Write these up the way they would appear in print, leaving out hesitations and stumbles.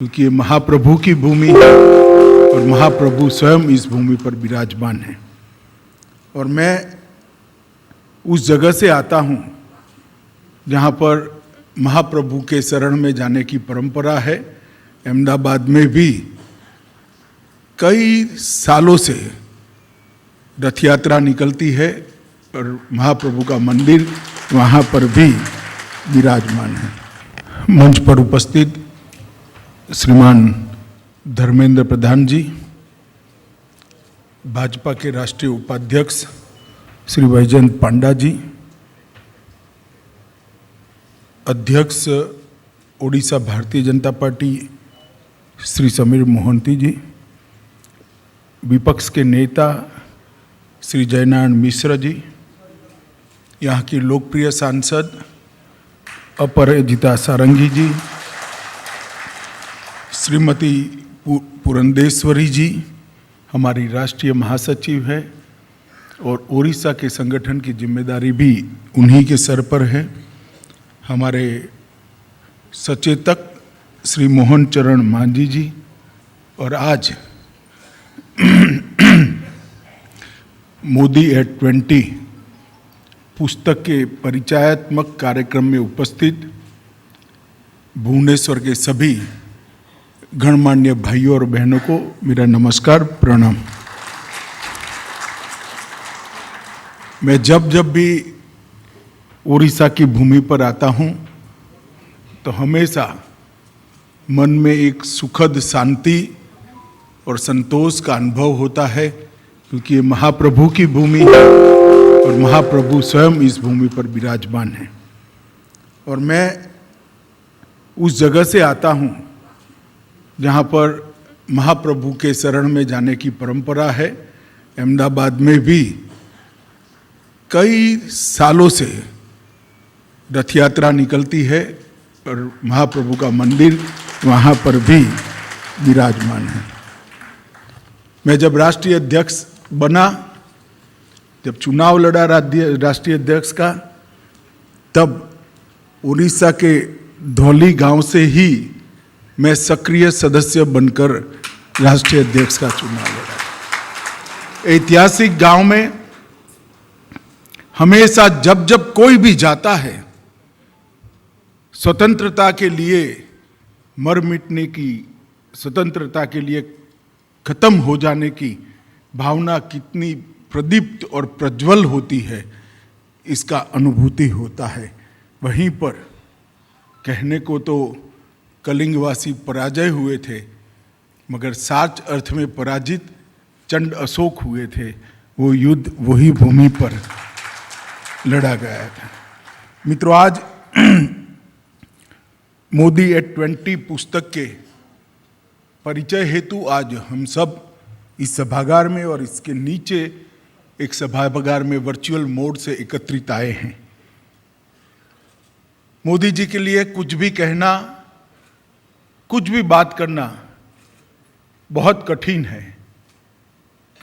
क्योंकि ये महाप्रभु की भूमि है और महाप्रभु स्वयं इस भूमि पर विराजमान है। और मैं उस जगह से आता हूँ जहाँ पर महाप्रभु के शरण में जाने की परंपरा है। अहमदाबाद में भी कई सालों से रथ यात्रा निकलती है और महाप्रभु का मंदिर वहाँ पर भी विराजमान है। मंच पर उपस्थित श्रीमान धर्मेंद्र प्रधान जी, भाजपा के राष्ट्रीय उपाध्यक्ष श्री वैजयंत पांडा जी, अध्यक्ष ओडिशा भारतीय जनता पार्टी श्री समीर मोहंती जी, विपक्ष के नेता श्री जयनारायण मिश्र जी, यहाँ की लोकप्रिय सांसद अपराजिता सारंगी जी, श्रीमती पुरंदेश्वरी जी हमारी राष्ट्रीय महासचिव है और ओडिशा के संगठन की जिम्मेदारी भी उन्हीं के सर पर है। हमारे सचेतक श्री मोहन चरण मांझी जी और आज मोदी एट 20 पुस्तक के परिचयात्मक कार्यक्रम में उपस्थित भुवनेश्वर के सभी गणमान्य भाइयों और बहनों को मेरा नमस्कार, प्रणाम। मैं जब भी ओडिशा की भूमि पर आता हूं तो हमेशा मन में एक सुखद शांति और संतोष का अनुभव होता है, क्योंकि ये महाप्रभु की भूमि है और महाप्रभु स्वयं इस भूमि पर विराजमान है। और मैं उस जगह से आता हूं जहाँ पर महाप्रभु के शरण में जाने की परंपरा है। अहमदाबाद में भी कई सालों से रथ यात्रा निकलती है और महाप्रभु का मंदिर वहाँ पर भी विराजमान है। मैं जब राष्ट्रीय अध्यक्ष बना, जब चुनाव लड़ा राष्ट्रीय अध्यक्ष का, तब उड़ीसा के धौली गांव से ही मैं सक्रिय सदस्य बनकर राष्ट्रीय अध्यक्ष का चुनाव लड़ा। ऐतिहासिक गांव में हमेशा जब कोई भी जाता है, स्वतंत्रता के लिए मर मिटने की, स्वतंत्रता के लिए खत्म हो जाने की भावना कितनी प्रदीप्त और प्रज्वल होती है, इसका अनुभूति होता है। वहीं पर कहने को तो कलिंगवासी पराजय हुए थे, मगर साच अर्थ में पराजित चंड अशोक हुए थे। वो युद्ध वही भूमि पर लड़ा गया था। मित्रों, आज मोदी एट 20 पुस्तक के परिचय हेतु आज हम सब इस सभागार में और इसके नीचे एक सभागार में वर्चुअल मोड से एकत्रित आए हैं। मोदी जी के लिए कुछ भी कहना, कुछ भी बात करना बहुत कठिन है,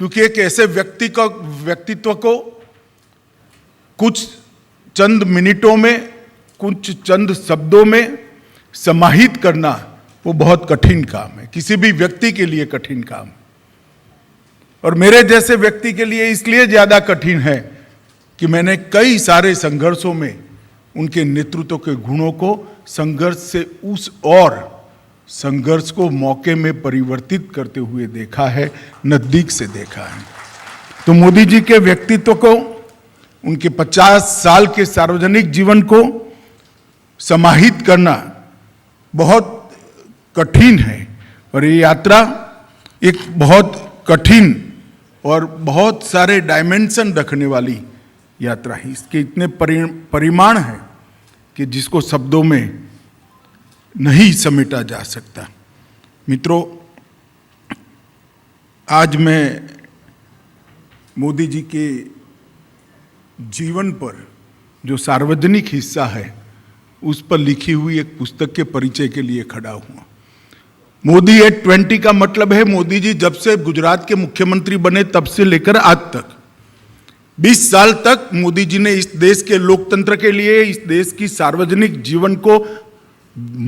क्योंकि एक ऐसे व्यक्तित्व को कुछ चंद मिनटों में, कुछ चंद शब्दों में समाहित करना वो बहुत कठिन काम है, किसी भी व्यक्ति के लिए कठिन काम। और मेरे जैसे व्यक्ति के लिए इसलिए ज्यादा कठिन है कि मैंने कई सारे संघर्षों में उनके नेतृत्व के गुणों को संघर्ष से उस और संघर्ष को मौके में परिवर्तित करते हुए देखा है, नजदीक से देखा है। तो मोदी जी के व्यक्तित्व को, उनके 50 साल के सार्वजनिक जीवन को समाहित करना बहुत कठिन है। और ये यात्रा एक बहुत कठिन और बहुत सारे डायमेंशन रखने वाली यात्रा है। इसके इतने परिमाण हैं कि जिसको शब्दों में नहीं समेटा जा सकता। मित्रों, आज मैं मोदी जी के जीवन पर जो सार्वजनिक हिस्सा है उस पर लिखी हुई एक पुस्तक के परिचय के लिए खड़ा हुआ। मोदी एट 20 का मतलब है, मोदी जी जब से गुजरात के मुख्यमंत्री बने तब से लेकर आज तक 20 साल तक मोदी जी ने इस देश के लोकतंत्र के लिए, इस देश की सार्वजनिक जीवन को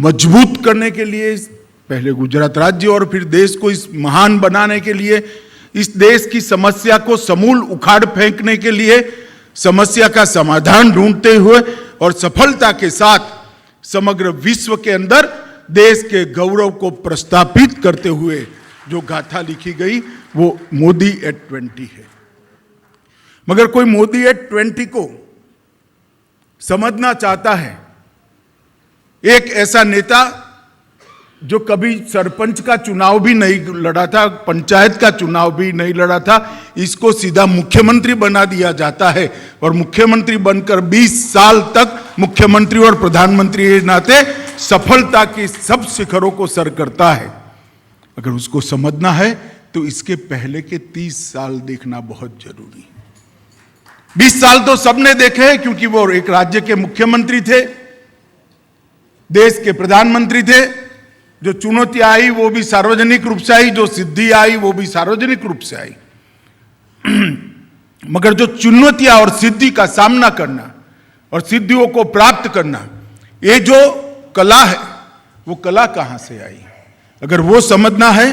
मजबूत करने के लिए, पहले गुजरात राज्य और फिर देश को इस महान बनाने के लिए, इस देश की समस्या को समूल उखाड़ फेंकने के लिए, समस्या का समाधान ढूंढते हुए और सफलता के साथ समग्र विश्व के अंदर देश के गौरव को प्रस्थापित करते हुए जो गाथा लिखी गई वो मोदी एट 20 है। मगर कोई मोदी एट 20 को समझना चाहता है, एक ऐसा नेता जो कभी सरपंच का चुनाव भी नहीं लड़ा था, पंचायत का चुनाव भी नहीं लड़ा था, इसको सीधा मुख्यमंत्री बना दिया जाता है और मुख्यमंत्री बनकर 20 साल तक मुख्यमंत्री और प्रधानमंत्री के नाते सफलता की सब शिखरों को सर करता है। अगर उसको समझना है तो इसके पहले के 30 साल देखना बहुत जरूरी है। 20 साल तो सबने देखे हैं क्योंकि वो एक राज्य के मुख्यमंत्री थे, देश के प्रधानमंत्री थे। जो चुनौतियां आई वो भी सार्वजनिक रूप से आई, जो सिद्धि आई वो भी सार्वजनिक रूप से आई। मगर जो चुनौतियां और सिद्धि का सामना करना और सिद्धियों को प्राप्त करना, ये जो कला है वो कला कहां से आई, अगर वो समझना है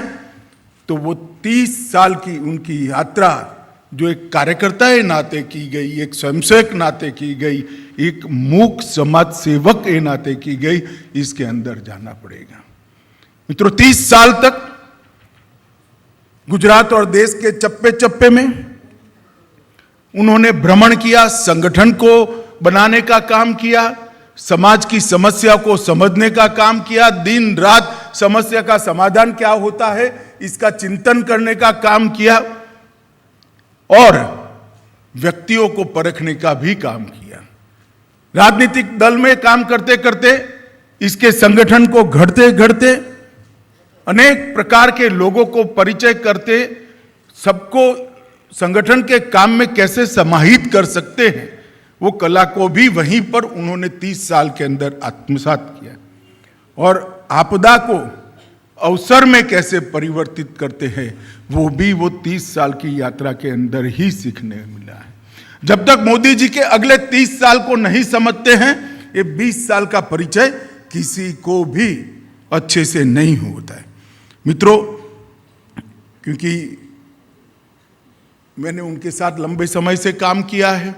तो वो 30 साल की उनकी यात्रा जो एक कार्यकर्ता के नाते की गई, एक स्वयंसेवक नाते की गई, एक मूक समाज सेवक के नाते की गई, इसके अंदर जाना पड़ेगा। मित्रों, 30 साल तक गुजरात और देश के चप्पे चप्पे में उन्होंने भ्रमण किया, संगठन को बनाने का काम किया, समाज की समस्या को समझने का काम किया, दिन रात समस्या का समाधान क्या होता है इसका चिंतन करने का काम किया और व्यक्तियों को परखने का भी काम किया। राजनीतिक दल में काम करते करते, इसके संगठन को घड़ते घड़ते, अनेक प्रकार के लोगों को परिचय करते, सबको संगठन के काम में कैसे समाहित कर सकते हैं, वो कला को भी वहीं पर उन्होंने 30 साल के अंदर आत्मसात किया और आपदा को अवसर में कैसे परिवर्तित करते हैं वो भी वो 30 साल की यात्रा के अंदर ही सीखने मिला है। जब तक मोदी जी के अगले 30 साल को नहीं समझते हैं, ये 20 साल का परिचय किसी को भी अच्छे से नहीं होता है। मित्रों, क्योंकि मैंने उनके साथ लंबे समय से काम किया है,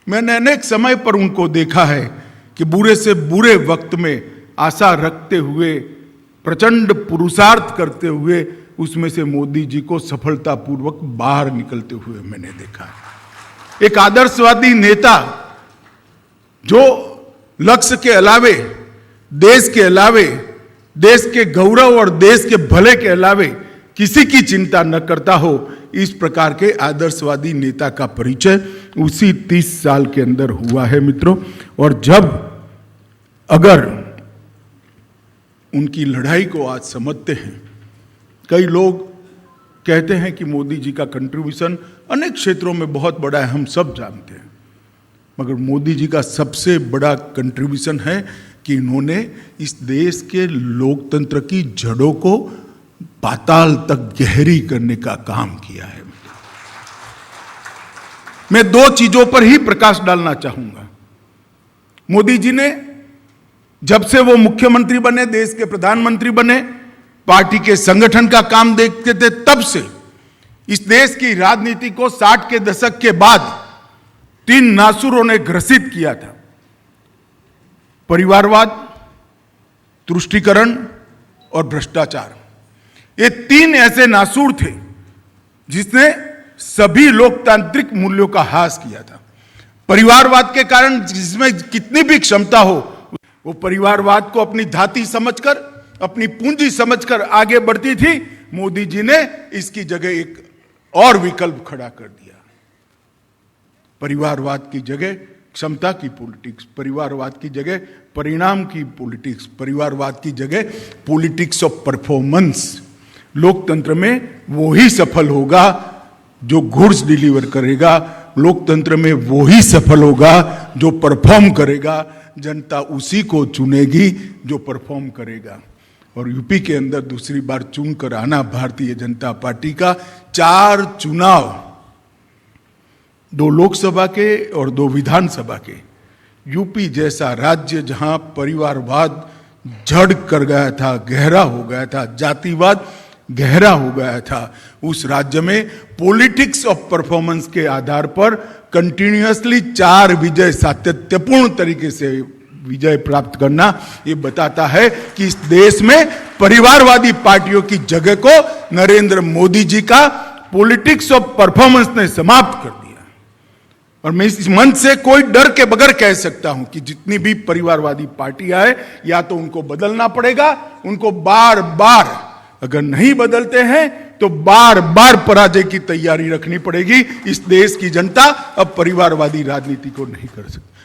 मैंने अनेक समय पर उनको देखा है कि बुरे से बुरे वक्त में आशा रखते हुए, प्रचंड पुरुषार्थ करते हुए उसमें से मोदी जी को सफलतापूर्वक बाहर निकलते हुए मैंने देखा है। एक आदर्शवादी नेता जो लक्ष्य के अलावे, देश के अलावे, देश के गौरव और देश के भले के अलावे किसी की चिंता न करता हो, इस प्रकार के आदर्शवादी नेता का परिचय उसी 30 साल के अंदर हुआ है मित्रों। और जब अगर उनकी लड़ाई को आज समझते हैं, कई लोग कहते हैं कि मोदी जी का कंट्रीब्यूशन अनेक क्षेत्रों में बहुत बड़ा है, हम सब जानते हैं, मगर मोदी जी का सबसे बड़ा कंट्रीब्यूशन है कि इन्होंने इस देश के लोकतंत्र की जड़ों को पाताल तक गहरी करने का काम किया है। मैं 2 चीजों पर ही प्रकाश डालना चाहूंगा। मोदी जी ने जब से वो मुख्यमंत्री बने, देश के प्रधानमंत्री बने, पार्टी के संगठन का काम देखते थे, तब से इस देश की राजनीति को 60 के दशक के बाद 3 नासुरों ने ग्रसित किया था। परिवारवाद, तुष्टीकरण और भ्रष्टाचार। ये 3 ऐसे नासूर थे जिसने सभी लोकतांत्रिक मूल्यों का ह्रास किया था। परिवारवाद के कारण जिसमें कितनी भी क्षमता हो, वो परिवारवाद को अपनी धाती समझकर, अपनी पूंजी समझकर आगे बढ़ती थी। मोदी जी ने इसकी जगह एक और विकल्प खड़ा कर दिया। परिवारवाद की जगह क्षमता की पॉलिटिक्स, परिवारवाद की जगह परिणाम की पॉलिटिक्स, परिवारवाद की जगह पॉलिटिक्स ऑफ परफॉर्मेंस। लोकतंत्र में वो ही सफल होगा जो गुड्स डिलीवर करेगा, लोकतंत्र में वो ही सफल होगा जो परफॉर्म करेगा। जनता उसी को चुनेगी जो परफॉर्म करेगा। और यूपी के अंदर दूसरी बार चुनकर आना भारतीय जनता पार्टी का 4 चुनाव, 2 लोकसभा के और 2 विधानसभा के, यूपी जैसा राज्य जहां परिवारवाद जड़ कर गया था, गहरा हो गया था, जातिवाद गहरा हो गया था। उस राज्य में पॉलिटिक्स ऑफ परफॉर्मेंस के आधार पर कंटिन्यूअसली 4 विजय सातत्यपूर्ण तरीके से विजय प्राप्त करना, ये बताता है कि इस देश में परिवारवादी पार्टियों की जगह को नरेंद्र मोदी जी का पॉलिटिक्स ऑफ परफॉर्मेंस ने समाप्त कर दिया। और मैं इस मंच से कोई डर के बगैर कह सकता हूं कि जितनी भी परिवारवादी पार्टियां है, या तो उनको बदलना पड़ेगा, उनको बार बार, अगर नहीं बदलते हैं तो बार बार पराजय की तैयारी रखनी पड़ेगी। इस देश की जनता अब परिवारवादी राजनीति को नहीं कर सकती।